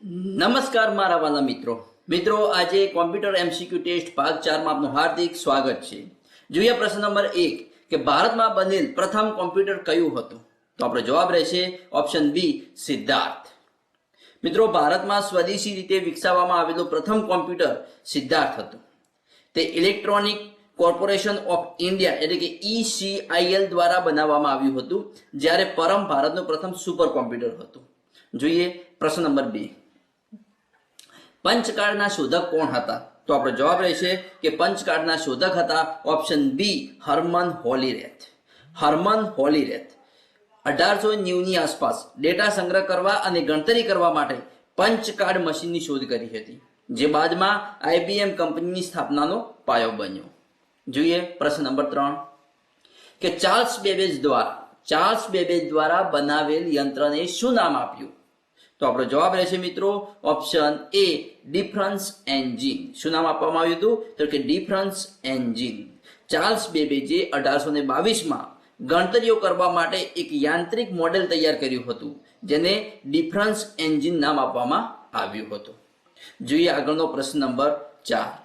નમસ્કાર મારા વાલા મિત્રો આજે કોમ્પ્યુટર એમસીક્યુ ટેસ્ટ ભાગ 4 માં આપનું હાર્દિક સ્વાગત છે। જોઈએ પ્રશ્ન નંબર 1 કે ભારતમાં બનેલ પ્રથમ કોમ્પ્યુટર કયું હતું? તો આપણો જવાબ રહેશે ઓપ્શન બી સિદ્ધાર્થ। મિત્રો ભારતમાં સ્વદેશી રીતે વિકસાવવામાં આવેલું પ્રથમ કોમ્પ્યુટર સિદ્ધાર્થ હતું। તે ઇલેક્ટ્રોનિક કોર્પોરેશન ઓફ ઇન્ડિયા એટલે કે ECIL દ્વારા બનાવવામાં આવ્યું હતું, જ્યારે પરમ ભારતનું પ્રથમ સુપર કોમ્પ્યુટર હતું। જોઈએ પ્રશ્ન નંબર 2 પંચકાળના શોધક કોણ હતા? તો આપણો જવાબ રહેશે કે પંચકાળના શોધક હતા ઓપ્શન બી હર્મન હોલીરેથ। હર્મન હોલીરેથ 1890 ની આસપાસ ડેટા સંગ્રહ કરવા અને ગણતરી કરવા માટે પંચકાળ મશીનની શોધ કરી હતી, જે બાદમાં IBM કંપનીની સ્થાપનાનો પાયો બન્યો। જોઈએ પ્રશ્ન નંબર 3 કે ચાર્લ્સ બેબેજ દ્વારા બનાવેલ યંત્રને શું નામ આપ્યું? તો આપણો જવાબ રહેશે મિત્રો ઓપ્શન એ ડિફરન્સ એન્જિન। શું નામ આપવામાં આવ્યું હતું? તો કે ડિફરન્સ એન્જિન। ચાર્લ્સ બેબેજે 1822 માં ગણતરીઓ કરવા માટે એક યાંત્રિક મોડેલ તૈયાર કર્યું હતું, જેને ડિફરન્સ એન્જિન નામ આપવામાં આવ્યું હતું। જોઈએ આગળનો પ્રશ્ન નંબર 4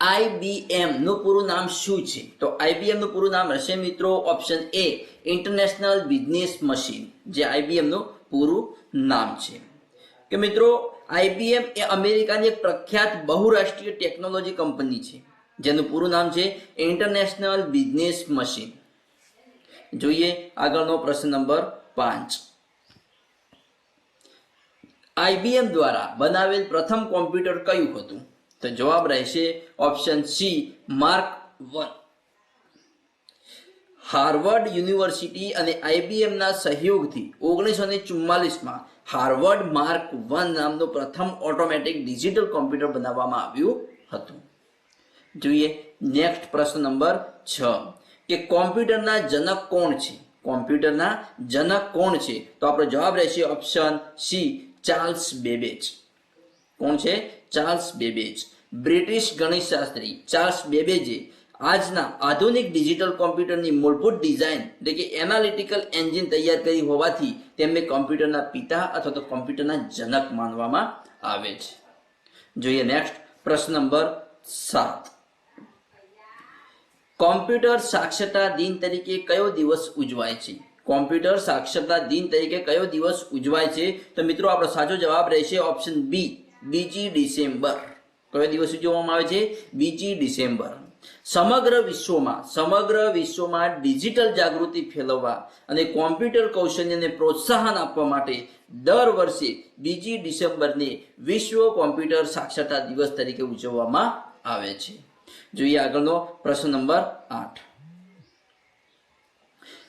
IBM નું પૂરું નામ શું છે? તો IBM નું પૂરું નામ હશે મિત્રો option A international business machine, જે IBM નું પૂરું નામ છે। કે મિત્રો IBM એ અમેરિકાની એક પ્રખ્યાત બહુરાષ્ટ્રીય ટેકનોલોજી કંપની છે, જેનું પૂરું નામ છે ઇન્ટરનેશનલ બિઝનેસ મશીન। જોઈએ આગળનો પ્રશ્ન નંબર 5 IBM દ્વારા બનાવેલ પ્રથમ કોમ્પ્યુટર કયું હતું? તો જવાબ રહેશે option C mark 1। Harvard university અને IBM ના સહયોગથી 1944 માં હાર્વર્ડ માર્ક 1 નામનું પ્રથમ ઓટોમેટિક ડિજિટલ કોમ્પ્યુટર બનાવવામાં આવ્યું હતું। જોઈએ નેક્સ્ટ પ્રશ્ન નંબર 6 કે કોમ્પ્યુટરના જનક કોણ છે? કોમ્પ્યુટરના જનક કોણ છે? તો આપણો જવાબ રહેશે ઓપ્શન સી ચાર્લ્સ બેબેજ। કોણ છે? Charles Babbage. બ્રિટિશ ગણિતશાસ્ત્રી ચાર્લ્સ બેબેજે આજના આધુનિક ડિજિટલ કોમ્પ્યુટરની મૂળભૂત ડિઝાઇન એટલે કે એનાલિટિકલ એન્જિન તૈયાર કરી હોવાથી તેમને કોમ્પ્યુટરના પિતા અથવા તો કોમ્પ્યુટરના જનક માનવામાં આવે છે। જોઈએ નેક્સ્ટ પ્રશ્ન નંબર 7 કોમ્પ્યુટર સાક્ષરતા દિન તરીકે કયો દિવસ ઉજવાય છે? કોમ્પ્યુટર સાક્ષરતા દિન તરીકે કયો દિવસ ઉજવાય છે? તો મિત્રો આપણો સાચો જવાબ રહેશે ઓપ્શન બી 2 ડિસેમ્બર। કયો દિવસ ઉજવવામાં આવે છે? 2 ડિસેમ્બર। સમગ્ર વિશ્વમાં ડિજિટલ જાગૃતિ ફેલાવવા અને કોમ્પ્યુટર કૌશલ્યને પ્રોત્સાહન આપવા માટે દર વર્ષે 2 ડિસેમ્બરને વિશ્વ કોમ્પ્યુટર સાક્ષરતા દિવસ તરીકે ઉજવવામાં આવે છે। જોઈએ આગળનો પ્રશ્ન નંબર 8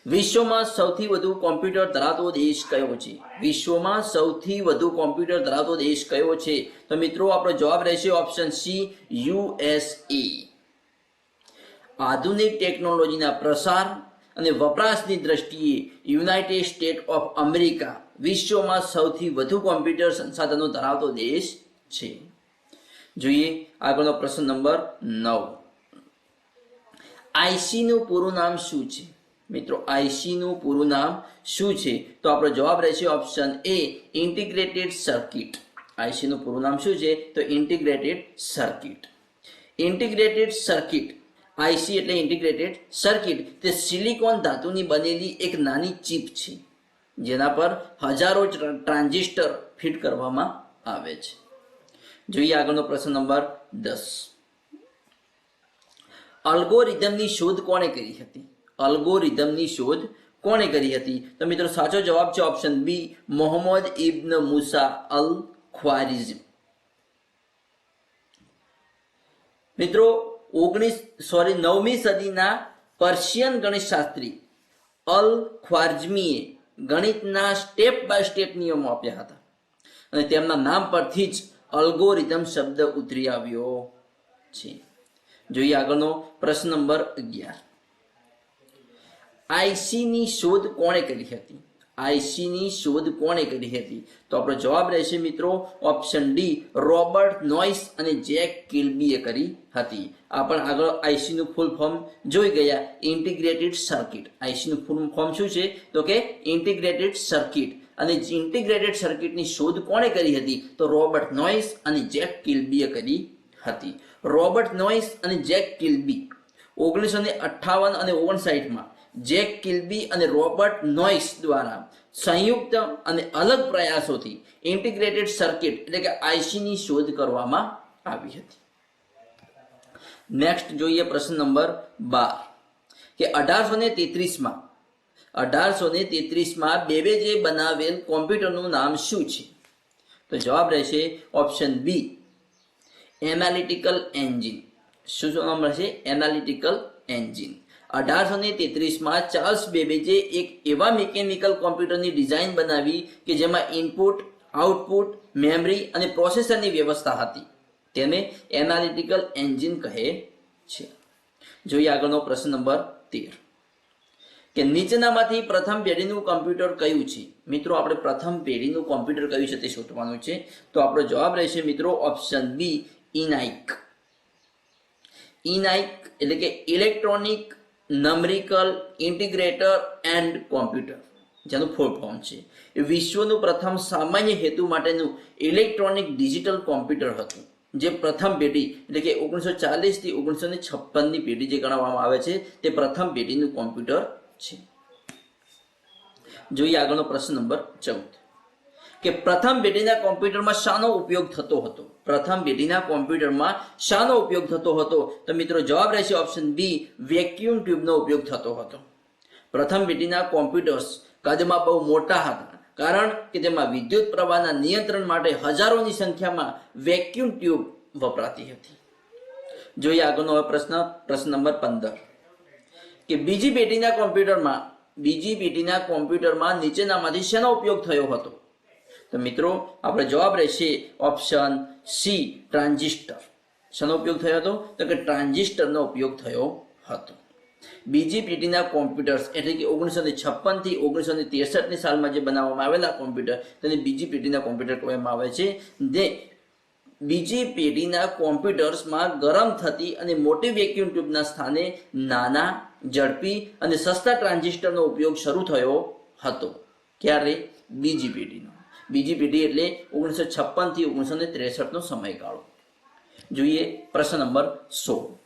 વિશ્વમાં સૌથી વધુ કોમ્પ્યુટર ધરાવતો દેશ કયો છે? વિશ્વમાં સૌથી વધુ કોમ્પ્યુટર ધરાવતો દેશ કયો છે? તો મિત્રો આપણો જવાબ રહેશે ઓપ્શન સી USA। આધુનિક ટેકનોલોજીના પ્રસાર અને વપરાશની દ્રષ્ટિએ યુનાઇટેડ સ્ટેટ ઓફ અમેરિકા વિશ્વમાં સૌથી વધુ કોમ્પ્યુટર સંસાધનો ધરાવતો દેશ છે। જોઈએ આગળનો પ્રશ્ન નંબર 9 IC નું પૂરું નામ શું છે? મિત્રો IC નું પૂરું નામ શું છે? તો આપણો જવાબ રહેશે option A integrated circuit. IC નું પૂરું નામ શું છે? તો integrated circuit. Integrated circuit IC એટલે ઇન્ટિગ્રેટેડ સર્કિટ તે સિલિકોન ધાતુની બનેલી એક નાની ચિપ છે, જેના પર હજારો ટ્રાન્ઝિસ્ટર ફિટ કરવામાં આવે છે। જોઈએ આગળનો પ્રશ્ન નંબર 10 અલ્ગોરિધમની શોધ કોણે કરી હતી? અલ્ગોરિધમની શોધ કોણે કરી હતી? તો મિત્રો સાચો જવાબ છે ઓપ્શન બી મોહમ્મદ ઇબ્ન મુસા અલ ખ્વારિઝમ। મિત્રો 9મી સદીના પર્શિયન ગણિતશાસ્ત્રી અલ ખ્વારિઝમીએ ગણિતના સ્ટેપ બાય સ્ટેપ નિયમો આપ્યા હતા, અને તેમના નામ પરથી જ અલ્ગોરિધમ શબ્દ ઉતરી આવ્યો છે। જોઈએ આગળનો પ્રશ્ન નંબર 11 IC ની શોધ કોણે કરી હતી? IC ની શોધ કોણે કરી હતી? તો આપણો જવાબ રહેશે મિત્રો ઓપ્શન ડી રોબર્ટ નોઇસ અને જેક કિલ્બીએ કરી હતી। આપણે આગળ IC નું ફૂલ ફોર્મ જોઈ ગયા ઇન્ટિગ્રેટેડ સર્કિટ। IC નું ફૂલ ફોર્મ શું છે? તો કે ઇન્ટિગ્રેટેડ સર્કિટ। અને ઇન્ટિગ્રેટેડ સર્કિટની શોધ કોણે કરી હતી? તો રોબર્ટ નોઇસ અને જેક કિલ્બીએ કરી હતી. રોબર્ટ નોઇસ અને જેક કિલ્બી 1958 અને 59માં જેક કિલ્બી અને રોબર્ટ નોઇસ દ્વારા સંયુક્ત અને અલગ પ્રયાસોથી ઇન્ટિગ્રેટેડ સર્કિટ એટલે કે આઈસીની શોધ કરવામાં આવી હતી. નેક્સ્ટ જોઈએ પ્રશ્ન નંબર 12 કે 1833માં બેબેજે બનાવેલ કોમ્પ્યુટરનું નામ શું છે? તો જવાબ રહેશે ઓપ્શન બી એનાલિટિકલ એન્જિન. શું નામ રહેશે? Analytical engine. 1833માં ચાર્લ્સ બેબેજે એક એવા મિકેનિકલ કોમ્પ્યુટરની ડિઝાઇન બનાવી કે જેમાં ઇનપુટ, આઉટપુટ, મેમરી અને પ્રોસેસરની વ્યવસ્થા હતી. તેને એનાલિટિકલ એન્જિન કહે છે. જોઈએ આગળનો પ્રશ્ન નંબર 13 કે નીચેનામાંથી પ્રથમ પેઢીનું કોમ્પ્યુટર કયું છે? મિત્રો આપણે પ્રથમ પેઢીનું કોમ્પ્યુટર કયું છે તે શોધવાનું છે. તો આપણો જવાબ રહેશે મિત્રો ઓપ્શન બી ઇનાઇક. ઇનાઇક એટલે કે ઇલેક્ટ્રોનિક નંબરિકલ ઇન્ટિગ્રેટર એન્ડ કોમ્પ્યુટર, જેનું ફૂલ ફોર્મ છે. એ વિશ્વનું પ્રથમ સામાન્ય હેતુ માટેનું ઇલેક્ટ્રોનિક ડિજિટલ કોમ્પ્યુટર હતું, જે પ્રથમ પેઢી એટલે કે 1940 થી 1956ની પેઢી જે ગણવામાં આવે છે તે પ્રથમ પેઢીનું કોમ્પ્યુટર છે. જોઈએ આગળનો પ્રશ્ન નંબર 14 કે પ્રથમ પેઢીના કોમ્પ્યુટરમાં શાનો ઉપયોગ થતો હતો? પ્રથમ પેઢીના કોમ્પ્યુટરમાં શાનો ઉપયોગ થતો હતો? તો મિત્રો જવાબ રહેશે ઓપ્શન બી વેક્યુમ ટ્યુબનો ઉપયોગ થતો હતો. પ્રથમ પેઢીના કોમ્પ્યુટર્સ કદમાં બહુ મોટા હતા, કારણ કે તેમાં વિદ્યુત પ્રવાહના નિયંત્રણ માટે હજારોની સંખ્યામાં વેક્યુમ ટ્યુબ વપરાતી હતી. જોઈએ આગળનો પ્રશ્ન નંબર 15 કે બીજી પેઢીના કોમ્પ્યુટરમાં નીચેનામાંથી શેનો ઉપયોગ થયો હતો? તો મિત્રો આપણો જવાબ રહેશે ઓપ્શન સી ટ્રાન્ઝિસ્ટર. શેનો ઉપયોગ થયો હતો? તો કે ટ્રાન્ઝિસ્ટરનો ઉપયોગ થયો હતો. બીજી પેઢીના કોમ્પ્યુટર્સ એટલે કે 1956 થી 1963ની સાલમાં જે બનાવવામાં આવેલા કોમ્પ્યુટર તેને બીજી પેઢીના કોમ્પ્યુટર કહેવામાં આવે છે. જે બીજી પેઢીના કોમ્પ્યુટર્સમાં ગરમ થતી અને મોટી વેક્યુમ ટ્યુબના સ્થાને નાના, ઝડપી અને સસ્તા ટ્રાન્ઝિસ્ટરનો ઉપયોગ શરૂ થયો હતો. ક્યારે? બીજી પેઢીનો. બીજી પેઢી એટલે 1956 થી 1963નો સમયગાળો. જોઈએ પ્રશ્ન નંબર 16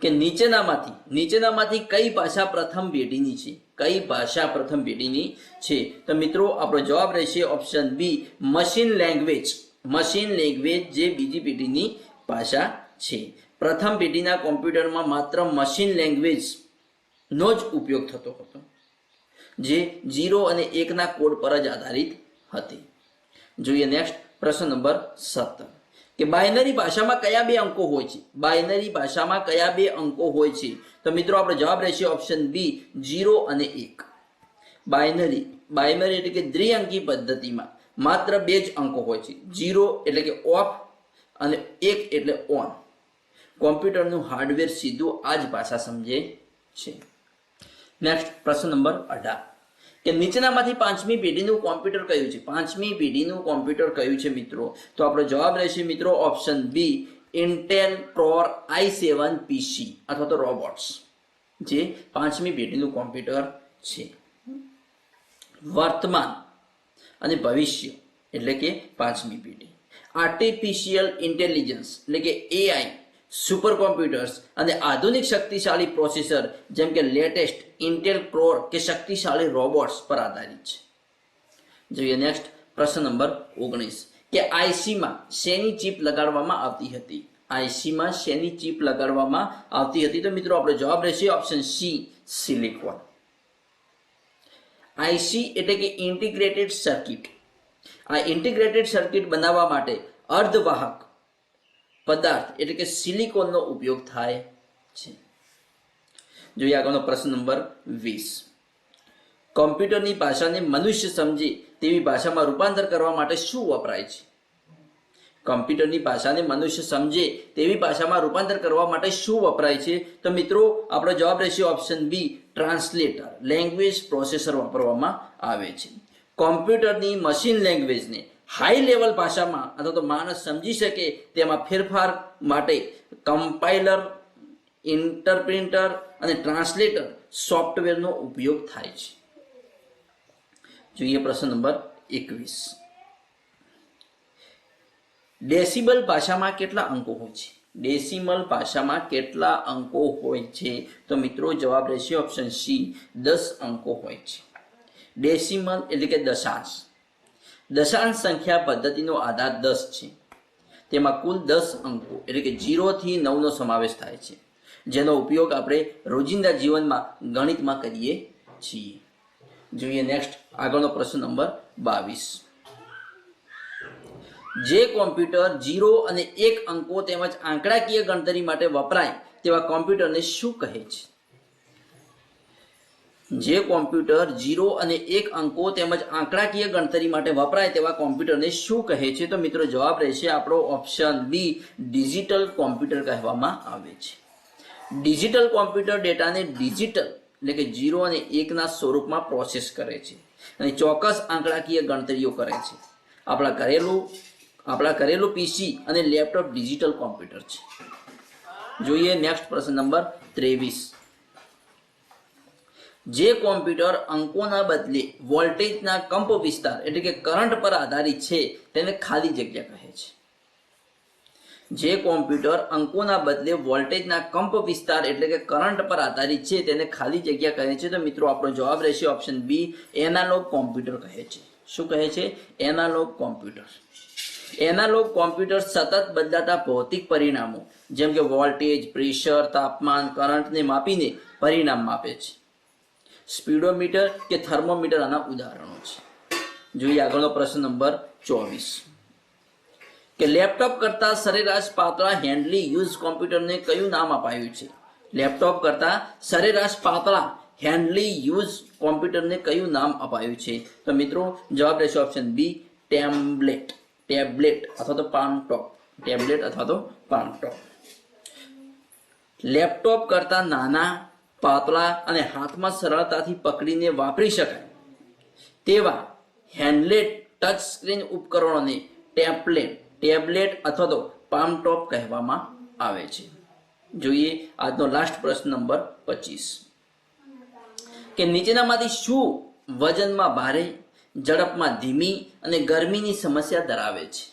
કે નીચેનામાંથી કઈ ભાષા પ્રથમ પેઢીની છે? કઈ ભાષા પ્રથમ પેઢીની છે? તો મિત્રો આપણો જવાબ રહેશે option B machine language. Machine language જે બીજી પેઢીની ભાષા છે. પ્રથમ પેઢીના કોમ્પ્યુટરમાં માત્ર મશીન લેંગ્વેજનો જ ઉપયોગ થતો હતો, જે 0 અને 1ના કોડ પર જ આધારિત હતી. જોઈએ નેક્સ્ટ પ્રશ્ન નંબર 17 કે બાયનરી ભાષામાં કયા બે અંકો હોય છે? બાયનરી ભાષામાં કયા બે અંકો હોય છે? તો મિત્રો આપણો જવાબ રહેશે ઓપ્શન બી 0 અને 1. બાયનરી એટલે કે દ્વિઅંકી પદ્ધતિમાં માત્ર બે જ અંકો હોય છે. 0 એટલે કે ઓફ અને 1 એટલે ઓન. કોમ્પ્યુટરનું હાર્ડવેર સીધું આ જ ભાષા સમજે છે. નેક્સ્ટ પ્રશ્ન નંબર 18 કે નીચેનામાંથી પાંચમી પેઢીનું કોમ્પ્યુટર કયું છે? પાંચમી પેઢીનું કોમ્પ્યુટર કયું છે મિત્રો? તો આપણો જવાબ રહેશે મિત્રો option B Intel core i7 PC અથવા તો રોબોટ્સ, જે પાંચમી પેઢીનું કોમ્પ્યુટર છે. વર્તમાન અને ભવિષ્ય એટલે કે પાંચમી પેઢી. આર્ટિફિશિયલ ઇન્ટેલિજન્સ એટલે કે AI, સુપર કોમ્પ્યુટર્સ અને આધુનિક શક્તિશાળી પ્રોસેસર જેમ કે લેટેસ્ટ ઇન્ટેલ કોર કે શક્તિશાળી રોબોટ્સ પર આધારિત છે. જોઈએ નેક્સ્ટ પ્રશ્ન નંબર 19 કે આઈસીમાં શેની ચિપ લગાડવામાં આવતી હતી? આઈસીમાં શેની ચિપ લગાડવામાં આવતી હતી? તો મિત્રો આપણો જવાબ રહેશે ઓપ્શન સી સિલિકોન. આઈસી એટલે કે ઇન્ટિગ્રેટેડ સર્કિટ. આ ઇન્ટિગ્રેટેડ સર્કિટ બનાવવા માટે અર્ધવાહક પદાર્થ એટલે કે સિલિકોનનો ઉપયોગ થાય છે. જોઈએ આગળનો પ્રશ્ન નંબર 20 કોમ્પ્યુટરની ભાષાને મનુષ્ય સમજે તેવી ભાષામાં રૂપાંતર કરવા માટે શું વપરાય છે? કમ્પ્યુટરની ભાષાને મનુષ્ય સમજે તેવી ભાષામાં રૂપાંતર કરવા માટે શું વપરાય છે? તો મિત્રો આપણો જવાબ રહેશે option B translator, language processor વાપરવામાં આવે છે. કોમ્પ્યુટરની મશીન લેંગ્વેજને હાઈ લેવલ ભાષામાં અથવા તો માણસ સમજી શકે તેમાં ફેરફાર માટે કમ્પાઇલર, ઇન્ટરપ્રિટર અને ટ્રાન્સલેટર સોફ્ટવેરનો ઉપયોગ થાય છે. જોઈએ પ્રશ્ન નંબર 21. ડેસિબલ ભાષામાં કેટલા અંકો હોય છે? ડેસિમલ ભાષામાં કેટલા અંકો હોય છે? તો મિત્રો જવાબ રહેશે ઓપ્શન સી, 10 અંકો હોય છે. ડેસિમલ એટલે કે દશાંશ. દશાંશ સંખ્યા પદ્ધતિનો આધાર 10 છે. તેમાં કુલ 10 અંકો એટલે કે 0 થી 9 નો સમાવેશ થાય છે, જેનો ઉપયોગ આપણે રોજિંદા જીવનમાં ગણિતમાં કરીએ છીએ. જોઈએ નેક્સ્ટ આગળનો પ્રશ્ન નંબર 22. જે કોમ્પ્યુટર 0 અને 1 અંકો તેમજ આંકડાકીય ગણતરી માટે વપરાય તેવા કોમ્પ્યુટરને શું કહે છે? જે કોમ્પ્યુટર 0 અને 1 અંકો તેમજ આંકડાકીય ગણતરી માટે વપરાય તેવા કોમ્પ્યુટરને શું કહે છે? તો મિત્રો જવાબ રહેશે આપણો ઓપ્શન બી, ડિજિટલ કોમ્પ્યુટર કહેવામાં આવે છે. ડિજિટલ કોમ્પ્યુટર ડેટાને ડિજિટલ એટલે કે 0 અને 1 ના સ્વરૂપમાં પ્રોસેસ કરે છે અને ચોક્કસ આંકડાકીય ગણતરીઓ કરે છે. આપણા ઘરેલું પીસી અને લેપટોપ ડિજિટલ કોમ્પ્યુટર છે. જોઈએ નેક્સ્ટ પ્રશ્ન નંબર 23. જે કોમ્પ્યુટર અંકોના બદલે વોલ્ટેજના કંપ વિસ્તાર એટલે કે કરંટ પર આધારિત છે તેને ખાલી જગ્યા કહે છે. જે કોમ્પ્યુટર અંકોના બદલે વોલ્ટેજના કંપ વિસ્તાર એટલે કે કરંટ પર આધારિત છે તેને ખાલી જગ્યા કહે છે. તો મિત્રો આપણો જવાબ રહેશે ઓપ્શન બી, એનાલોગ કોમ્પ્યુટર કહે છે. શું કહે છે? Analogue computer. એનાલોગ કોમ્પ્યુટર સતત બદલાતા ભૌતિક પરિણામો જેમ કે વોલ્ટેજ, પ્રેશર, તાપમાન, કરંટને માપીને પરિણામ માપે છે. સ્પીડોમીટર કે થર્મોમીટર આના ઉદાહરણો છે. જોઈએ આગળનો પ્રશ્ન નંબર 24. કે લેપટોપ કરતા સરેરાશ પાતળા હેન્ડલી યુઝ કોમ્પ્યુટરને કયું નામ અપાયું છે? લેપટોપ કરતા સરેરાશ પાતળા હેન્ડલી યુઝ કોમ્પ્યુટરને કયું નામ અપાયું છે? તો મિત્રો જવાબ રહેશે ઓપ્શન બી, ટેબ્લેટ અથવા તો પામટોપ. ટેબ્લેટ અથવા તો પામટોપ. લેપટોપ કરતા નાના, પાતળા અને હાથમાં સરળતાથી પકડીને વાપરી શકાય તેવા હેન્ડલેટ ટચ સ્ક્રીન ઉપકરણોને ટેબ્લેટ અથવા તો પામટોપ કહેવામાં આવે છે. જોઈએ આજનો લાસ્ટ પ્રશ્ન નંબર 25. કે નીચેનામાંથી શું વજનમાં ભારે, ઝડપમાં ધીમી અને ગરમીની સમસ્યા ધરાવે છે?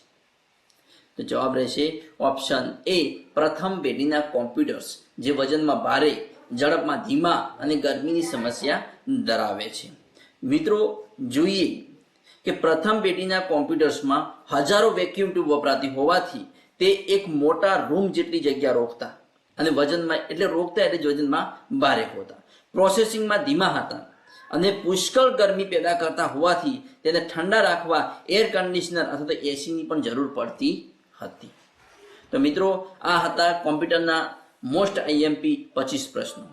તો જવાબ રહેશે ઓપ્શન એ, પ્રથમ પેઢીના કોમ્પ્યુટર્સ જે વજનમાં ભારે, ઝડપમાં ધીમા અને ગરમીની સમસ્યા ધરાવે છે. મિત્રો જોઈએ કે પ્રથમ પેઢીના કોમ્પ્યુટર્સમાં હજારો વેક્યુમ ટ્યુબ વપરાતી હોવાથી તે એક મોટા રૂમ જેટલી જગ્યા રોકતા અને વજનમાં વજનમાં ભારે હોતા. પ્રોસેસિંગમાં ધીમા હતા અને પુષ્કળ ગરમી પેદા કરતા હોવાથી તેને ઠંડા રાખવા એર કન્ડિશનર અથવા તો એસીની પણ જરૂર પડતી હતી. તો મિત્રો આ હતા કોમ્પ્યુટરના મોસ્ટ આઈએમપી 25 પ્રશ્નો.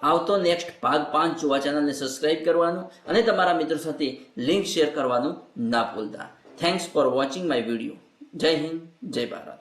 આવતો નેક્સ્ટ ભાગ 5 જોવા ચેનલને સબસ્ક્રાઇબ કરવાનું અને તમારા મિત્રો સાથે લિંક શેર કરવાનું ના ભૂલતા. Thanks for watching my video. જય હિન્દ, જય ભારત.